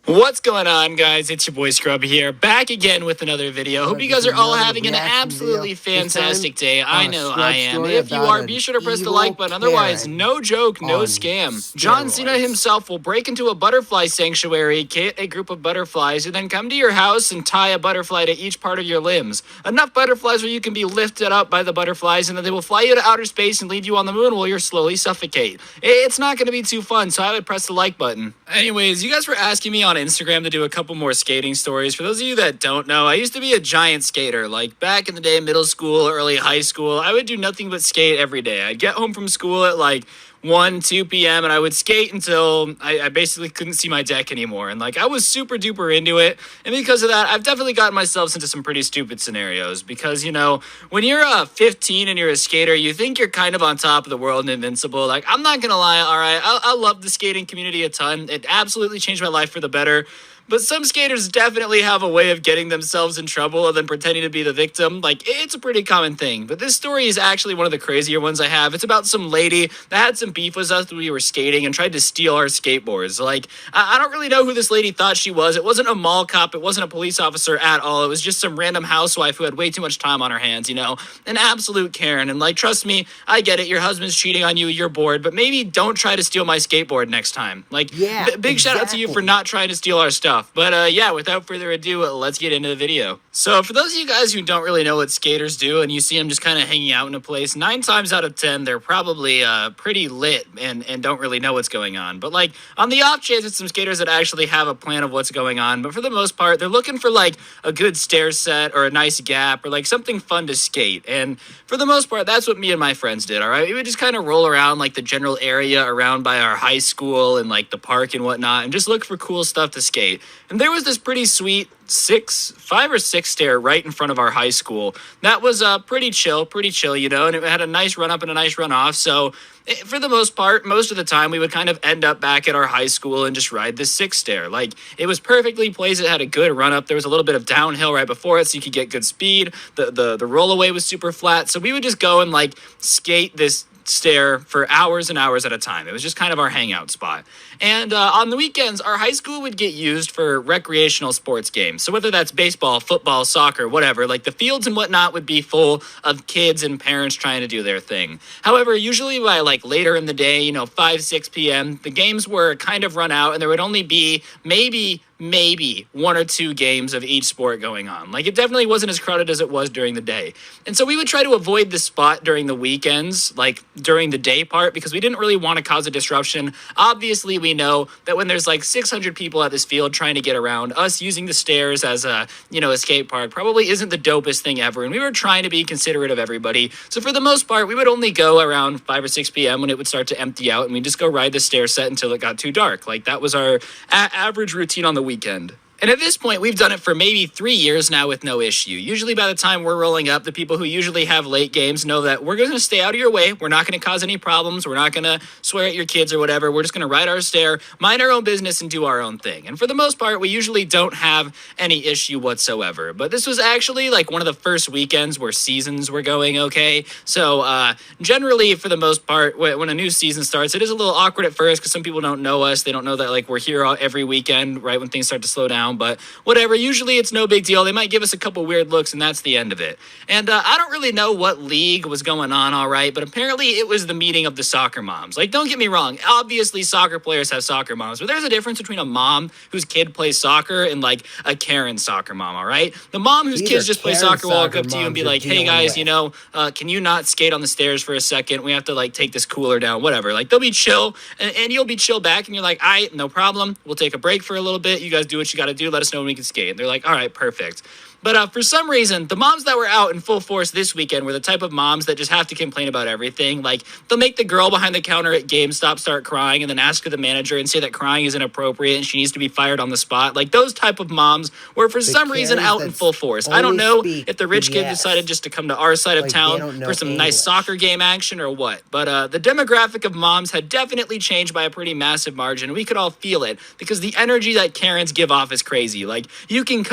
What's going on, guys? It's your boy Scrub here, back again with another video. Hope you guys are all having an absolutely fantastic day. I know I am. If you are, be sure to press the like button. Otherwise, no joke, no scam. John Cena himself will break into a butterfly sanctuary, get a group of butterflies, and then come to your house and tie a butterfly to each part of your limbs. Enough butterflies where you can be lifted up by the butterflies, and then they will fly you to outer space and lead you on the moon while you're slowly suffocate. It's not going to be too fun, so I would press the like button. Anyways, you guys were asking me on Instagram to do a couple more skating stories. For those of you that don't know, I used to be a giant skater. Like back in the day, middle school, early high school, I would do nothing but skate every day. I'd get home from school at like 1, 2 p.m. and I would skate until I basically couldn't see my deck anymore. And like I was super duper into it. And because of that, I've definitely gotten myself into some pretty stupid scenarios. Because, you know, when you're 15 and you're a skater, you think you're kind of on top of the world and invincible. Like, I'm not going to lie, all right, I love the skating community a ton. It absolutely changed my life for the better. But some skaters definitely have a way of getting themselves in trouble and then pretending to be the victim. Like, it's a pretty common thing. But this story is actually one of the crazier ones I have. It's about some lady that had some beef with us when we were skating and tried to steal our skateboards. Like, I don't really know who this lady thought she was. It wasn't a mall cop. It wasn't a police officer at all. It was just some random housewife who had way too much time on her hands, you know? An absolute Karen. And, like, trust me, I get it. Your husband's cheating on you. You're bored. But maybe don't try to steal my skateboard next time. Like, big shout out to you for not trying to steal our stuff. But yeah, without further ado, let's get into the video. So for those of you guys who don't really know what skaters do and you see them just kind of hanging out in a place, 9 times out of 10, they're probably pretty lit and don't really know what's going on. But like on the off chance, it's some skaters that actually have a plan of what's going on. But for the most part, they're looking for like a good stair set or a nice gap or like something fun to skate. And for the most part, that's what me and my friends did, all right? We would just kind of roll around like the general area around by our high school and like the park and whatnot and just look for cool stuff to skate. And there was this pretty sweet 5 or 6 stair right in front of our high school. That was pretty chill, you know, and it had a nice run up and a nice run off. So for the most part, most of the time, we would kind of end up back at our high school and just ride this 6 stair. Like, it was perfectly placed. It had a good run up. There was a little bit of downhill right before it, so you could get good speed. The rollaway was super flat. So we would just go and like skate this stair for hours and hours at a time. It was just kind of our hangout spot. And on the weekends, our high school would get used for recreational sports games. So whether that's baseball, football, soccer, whatever, like the fields and whatnot would be full of kids and parents trying to do their thing. However, usually by like later in the day, you know, 5, 6 p.m., the games were kind of run out and there would only be maybe 1 or 2 games of each sport going on. Like, it definitely wasn't as crowded as it was during the day. And so we would try to avoid the spot during the weekends, like during the day part, because we didn't really want to cause a disruption. Obviously, we know that when there's like 600 people at this field trying to get around, us using the stairs as a, you know, a skate park probably isn't the dopest thing ever. And we were trying to be considerate of everybody. So for the most part, we would only go around 5 or 6 p.m. when it would start to empty out, and we'd just go ride the stair set until it got too dark. Like, that was our average routine on the weekend. And at this point, we've done it for maybe 3 years now with no issue. Usually by the time we're rolling up, the people who usually have late games know that we're going to stay out of your way. We're not going to cause any problems. We're not going to swear at your kids or whatever. We're just going to ride our stair, mind our own business, and do our own thing. And for the most part, we usually don't have any issue whatsoever. But this was actually like one of the first weekends where seasons were going okay. So generally, for the most part, when a new season starts, it is a little awkward at first because some people don't know us. They don't know that like we're here every weekend, right when things start to slow down. But whatever, usually it's no big deal. They might give us a couple weird looks, and that's the end of it. And I don't really know what league was going on, all right, but apparently it was the meeting of the soccer moms. Like, don't get me wrong. Obviously, soccer players have soccer moms, but there's a difference between a mom whose kid plays soccer and, like, a Karen soccer mom, all right? The mom whose kids just play soccer will walk up to you and be like, hey, guys, you know, can you not skate on the stairs for a second? We have to, like, take this cooler down, whatever. Like, they'll be chill, and you'll be chill back, and you're like, all right, no problem. We'll take a break for a little bit. You guys do what you got to do. Let us know when we can skate. And they're like, all right, perfect. But for some reason, the moms that were out in full force this weekend were the type of moms that just have to complain about everything. Like, they'll make the girl behind the counter at GameStop start crying and then ask her the manager and say that crying is inappropriate and she needs to be fired on the spot. Like, those type of moms were for some reason out in full force. I don't know if the rich kid decided just to come to our side of town for some nice soccer game action or what. But the demographic of moms had definitely changed by a pretty massive margin. We could all feel it because the energy that Karens give off is crazy. Like, you can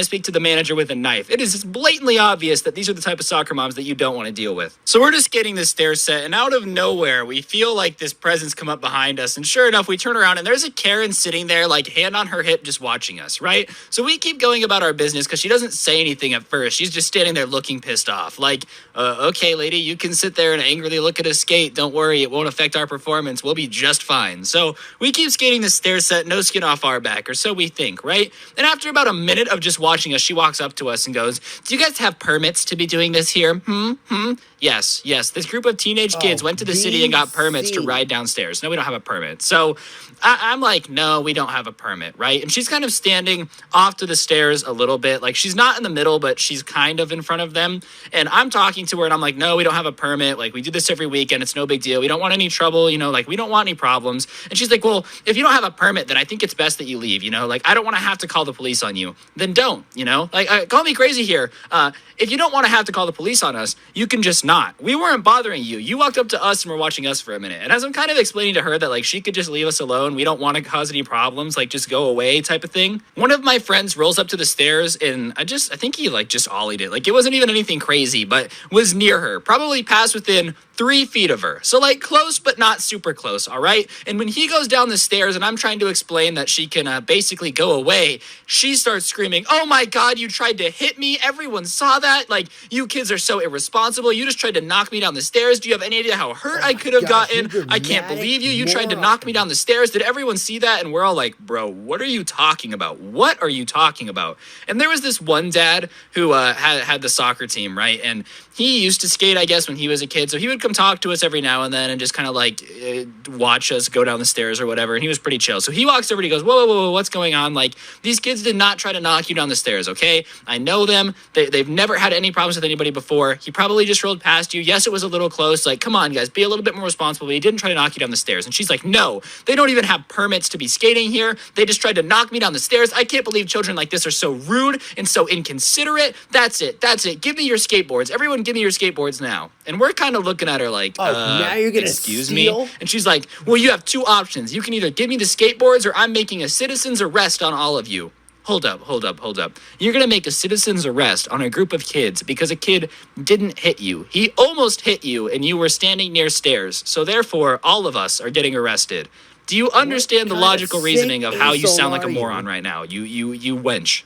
speak to the manager teenager with a knife. It is blatantly obvious that these are the type of soccer moms that you don't want to deal with. So we're just getting this stair set, and out of nowhere, we feel like this presence come up behind us, and sure enough, we turn around, and there's a Karen sitting there, like, hand on her hip, just watching us, right? So we keep going about our business, because she doesn't say anything at first. She's just standing there looking pissed off. Like, okay, lady, you can sit there and angrily look at us skate. Don't worry, it won't affect our performance. We'll be just fine. So we keep skating this stair set, no skin off our back, or so we think, right? And after about a minute of just watching us, she walks up to us and goes, do you guys have permits to be doing this here? Yes. This group of teenage kids went to the city and got permits to ride downstairs. No, we don't have a permit. So I'm like, no, we don't have a permit, right? And she's kind of standing off to the stairs a little bit. Like, she's not in the middle, but she's kind of in front of them. And I'm talking to her, and I'm like, no, we don't have a permit. Like, we do this every weekend. It's no big deal. We don't want any trouble, like, we don't want any problems. And she's like, well, if you don't have a permit, then I think it's best that you leave, Like, I don't want to have to call the police on you. Then don't, Like, call me crazy here. If you don't want to have to call the police on us, you can just not. We weren't bothering you. You walked up to us and were watching us for a minute. And as I'm kind of explaining to her that, like, she could just leave us alone, we don't want to cause any problems, like, just go away type of thing. One of my friends rolls up to the stairs, and I think he, like, just ollied it. Like, it wasn't even anything crazy, but was near her. Probably passed within 3 feet of her. So, like, close, but not super close, all right? And when he goes down the stairs and I'm trying to explain that she can basically go away, she starts screaming, oh my God, you tried to hit me. Everyone saw that. Like, you kids are so irresponsible. You just tried to knock me down the stairs. Do you have any idea how hurt I could have gotten? I can't believe you. You tried to knock me down the stairs. Did everyone see that? And we're all like, bro, what are you talking about? What are you talking about? And there was this one dad who had the soccer team, right? And he used to skate, I guess, when he was a kid. So he would come talk to us every now and then and just kind of like watch us go down the stairs or whatever. And he was pretty chill. So he walks over and he goes, whoa, what's going on? Like, these kids did not try to knock you down the stairs, okay? I know them. They've never had any problems with anybody before. He probably just rolled past you. Yes, it was a little close. Like, come on, guys, be a little bit more responsible. But he didn't try to knock you down the stairs. And she's like, no, they don't even have permits to be skating here. They just tried to knock me down the stairs. I can't believe children like this are so rude and so inconsiderate. That's it. Give me your skateboards. Everyone give me your skateboards now. And we're kind of looking at her like, now you're gonna excuse me? And she's like, well, you have 2 options. You can either give me the skateboards or I'm making a citizen's arrest on all of you. Hold up. You're going to make a citizen's arrest on a group of kids because a kid didn't hit you. He almost hit you and you were standing near stairs. So therefore, all of us are getting arrested. Do you understand the logical reasoning of how you sound like a moron right now? You wench.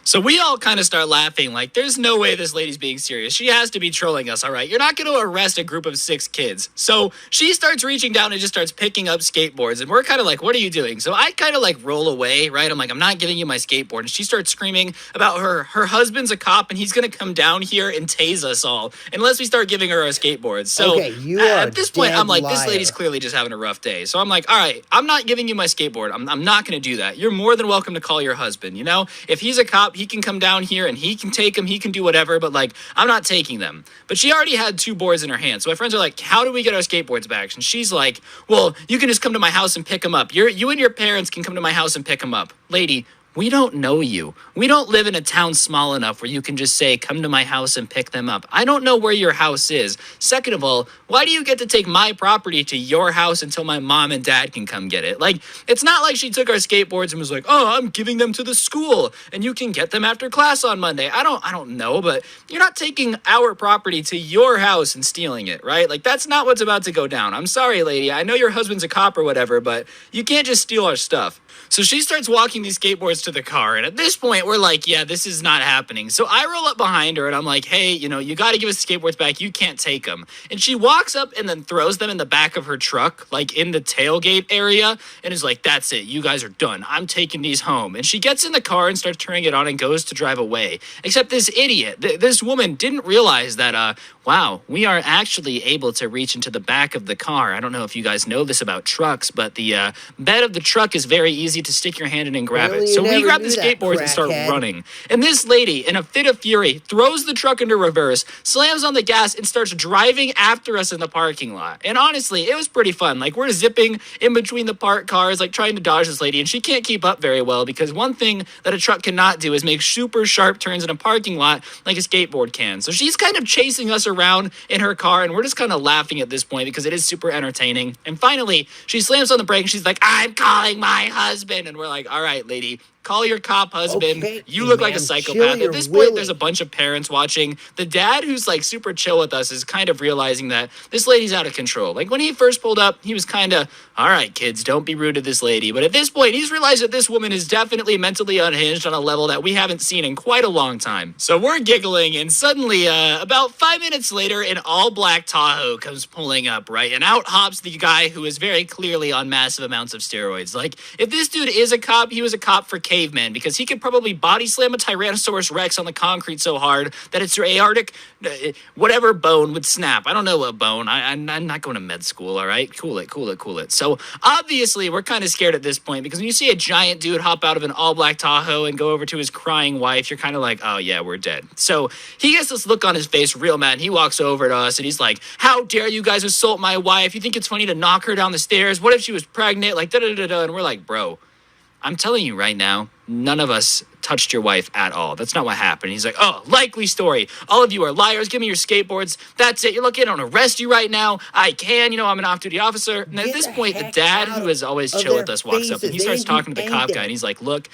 So we all kind of start laughing like, there's no way this lady's being serious. She has to be trolling us, all right? You're not going to arrest a group of 6 kids. So she starts reaching down and just starts picking up skateboards. And we're kind of like, what are you doing? So I kind of like roll away, right? I'm like, I'm not giving you my skateboard. And she starts screaming about her husband's a cop and he's going to come down here and tase us all unless we start giving her our skateboards. So at this point, I'm like, this lady's clearly just having a rough day. So I'm like, all right, I'm not giving you my skateboard. I'm not going to do that. You're more than welcome to call your husband, If he's a cop, he can come down here and he can take them, he can do whatever, but like, I'm not taking them. But she already had 2 boards in her hand. So my friends are like, how do we get our skateboards back? And she's like, well, you can just come to my house and pick them up. You and your parents can come to my house and pick them up. Lady, we don't know you. We don't live in a town small enough where you can just say, come to my house and pick them up. I don't know where your house is. Second of all, why do you get to take my property to your house until my mom and dad can come get it? Like, it's not like she took our skateboards and was like, oh, I'm giving them to the school and you can get them after class on Monday. I don't know, but you're not taking our property to your house and stealing it, right? Like, that's not what's about to go down. I'm sorry, lady. I know your husband's a cop or whatever, but you can't just steal our stuff. So she starts walking these skateboards to the car, and at this point, we're like, yeah, this is not happening. So I roll up behind her, and I'm like, hey, you got to give us the skateboards back. You can't take them. And she walks up and then throws them in the back of her truck, like in the tailgate area, and is like, that's it. You guys are done. I'm taking these home. And she gets in the car and starts turning it on and goes to drive away. Except this idiot, this woman didn't realize that, wow, we are actually able to reach into the back of the car. I don't know if you guys know this about trucks, but the bed of the truck is very easy to stick your hand in and grab it. So we grab the skateboards and start running. And this lady, in a fit of fury, throws the truck into reverse, slams on the gas, and starts driving after us in the parking lot. And honestly, it was pretty fun. Like, we're zipping in between the parked cars, like trying to dodge this lady, and she can't keep up very well because one thing that a truck cannot do is make super sharp turns in a parking lot like a skateboard can. So she's kind of chasing us around in her car, and we're just kind of laughing at this point because it is super entertaining. And finally, she slams on the brake, and she's like, I'm calling my husband. And we're like, all right, lady, Call your cop husband. Okay, You look like a ma'am, psychopath. chill At this your point, there's a willy. bunch of parents watching. The dad, who's like super chill with us, is kind of realizing that this lady's out of control. Like when he first pulled up, he was kind of, all right, kids, don't be rude to this lady. But at this point, he's realized that this woman is definitely mentally unhinged on a level that we haven't seen in quite a long time. So we're giggling, and suddenly, about 5 minutes later, an all-black Tahoe comes pulling up, right? And out hops the guy who is very clearly on massive amounts of steroids. Like, if this dude is a cop, he was a cop for cavemen, because he could probably body slam a Tyrannosaurus Rex on the concrete so hard that its aortic, whatever bone would snap. I don't know what bone. I'm not going to med school, all right? Cool it. So, obviously, we're kind of scared at this point, because when you see a giant dude hop out of an all-black Tahoe and go over to his crying wife, you're kind of like, oh, yeah, we're dead. So, he gets this look on his face real mad, and he walks over to us, and he's like, how dare you guys assault my wife? You think it's funny to knock her down the stairs? What if she was pregnant? Like, da-da-da-da. And we're like, bro, I'm telling you right now, none of us touched your wife at all. That's not what happened. He's like, oh, likely story. All of you are liars. Give me your skateboards. That's it. You're looking, I don't arrest you right now. I can. I'm an off-duty officer. And at this point, the dad, who is always chill with us, walks up and he starts talking to the cop guy. And he's like, look,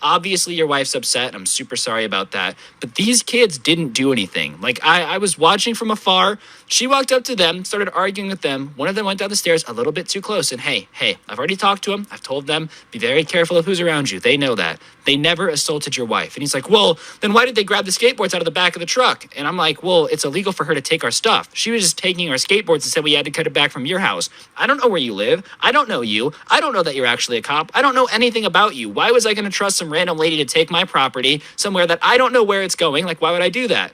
obviously your wife's upset. I'm super sorry about that. But these kids didn't do anything. Like, I was watching from afar. She walked up to them, started arguing with them. One of them went down the stairs a little bit too close. And hey, I've already talked to them. I've told them, be very careful of who's around you. They know that. They never assaulted your wife. And he's like, well, then why did they grab the skateboards out of the back of the truck? And I'm like, well, it's illegal for her to take our stuff. She was just taking our skateboards and said we had to cut it back from your house. I don't know where you live. I don't know you. I don't know that you're actually a cop. I don't know anything about you. Why was I going to trust some random lady to take my property somewhere that I don't know where it's going? Like, why would I do that?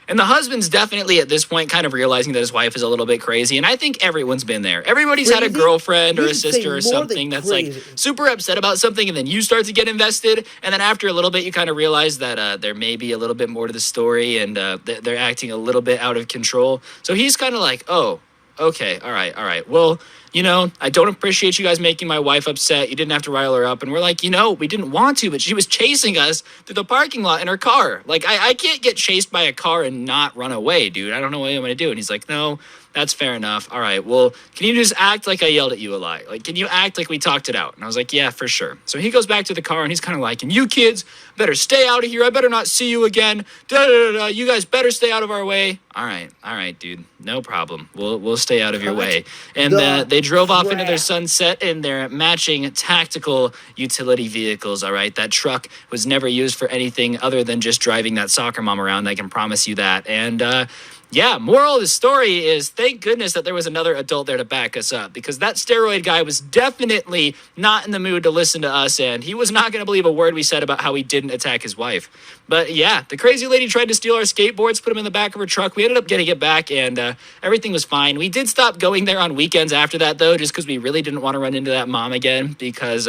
And the husband's definitely at this point kind of realizing that his wife is a little bit crazy. And I think everyone's been there. Everybody's had a girlfriend or a sister or something that's like super upset about something. And then you start to get invested. And then after a little bit, you kind of realize that there may be a little bit more to the story and they're acting a little bit out of control. So he's kind of like, oh, okay, all right. Well, I don't appreciate you guys making my wife upset. You didn't have to rile her up. And we're like, we didn't want to, but she was chasing us through the parking lot in her car. Like, I can't get chased by a car and not run away, dude. I don't know what I'm going to do. And he's like, no, that's fair enough. All right, well, can you just act like I yelled at you a lot? Like, can you act like we talked it out? And I was like, yeah, for sure. So he goes back to the car and he's kind of like, and you kids better stay out of here. I better not see you again. Da-da-da-da. You guys better stay out of our way. All right, dude. No problem. We'll stay out of your way. And they drove off into their sunset in their matching tactical utility vehicles, all right? That truck was never used for anything other than just driving that soccer mom around. I can promise you that. And, yeah, moral of the story is thank goodness that there was another adult there to back us up because that steroid guy was definitely not in the mood to listen to us and he was not going to believe a word we said about how he didn't attack his wife. But yeah, the crazy lady tried to steal our skateboards, put them in the back of her truck. We ended up getting it back and everything was fine. We did stop going there on weekends after that though, just because we really didn't want to run into that mom again because,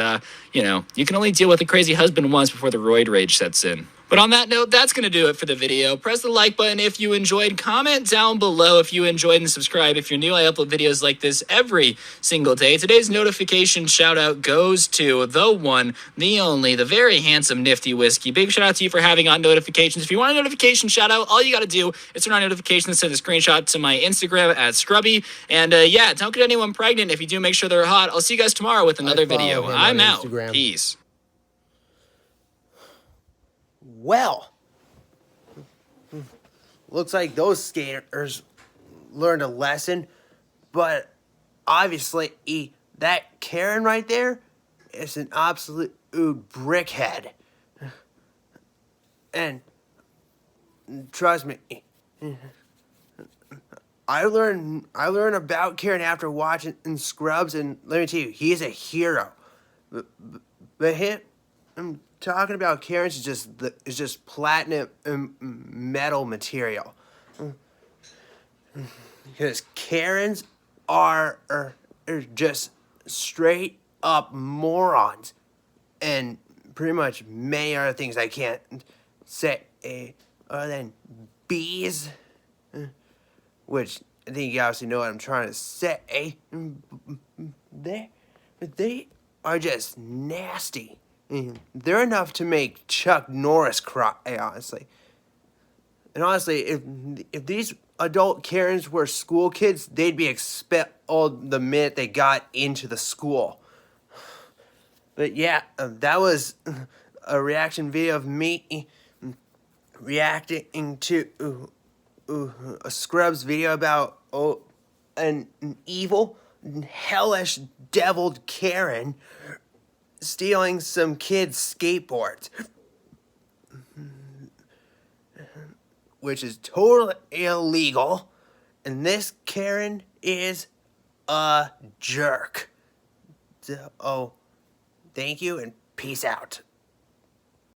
you can only deal with a crazy husband once before the roid rage sets in. But on that note, that's going to do it for the video. Press the like button if you enjoyed. Comment down below if you enjoyed and subscribe. If you're new, I upload videos like this every single day. Today's notification shout out goes to the one, the only, the very handsome Nifty Whiskey. Big shout out to you for having on notifications. If you want a notification shout out, all you got to do is turn on notifications and send a screenshot to my Instagram at Scrubby. And yeah, don't get anyone pregnant. If you do, make sure they're hot. I'll see you guys tomorrow with another video. I'm out. Peace. Well, looks like those skaters learned a lesson, but obviously that Karen right there is an absolute brickhead. And trust me, I learned about Karen after watching Scrubs, and let me tell you, he's a hero. But him talking about Karen's is just platinum metal material. Because Karens are just straight up morons. And pretty much many other things I can't say other than bees. Which I think you obviously know what I'm trying to say. They are just nasty. They're enough to make Chuck Norris cry, honestly. And honestly, if these adult Karens were school kids, they'd be expelled the minute they got into the school. But yeah, that was a reaction video of me reacting to a Scrubs video about an evil, hellish, deviled Karen stealing some kids' skateboards, which is totally illegal, and this Karen is a jerk. So, thank you and peace out.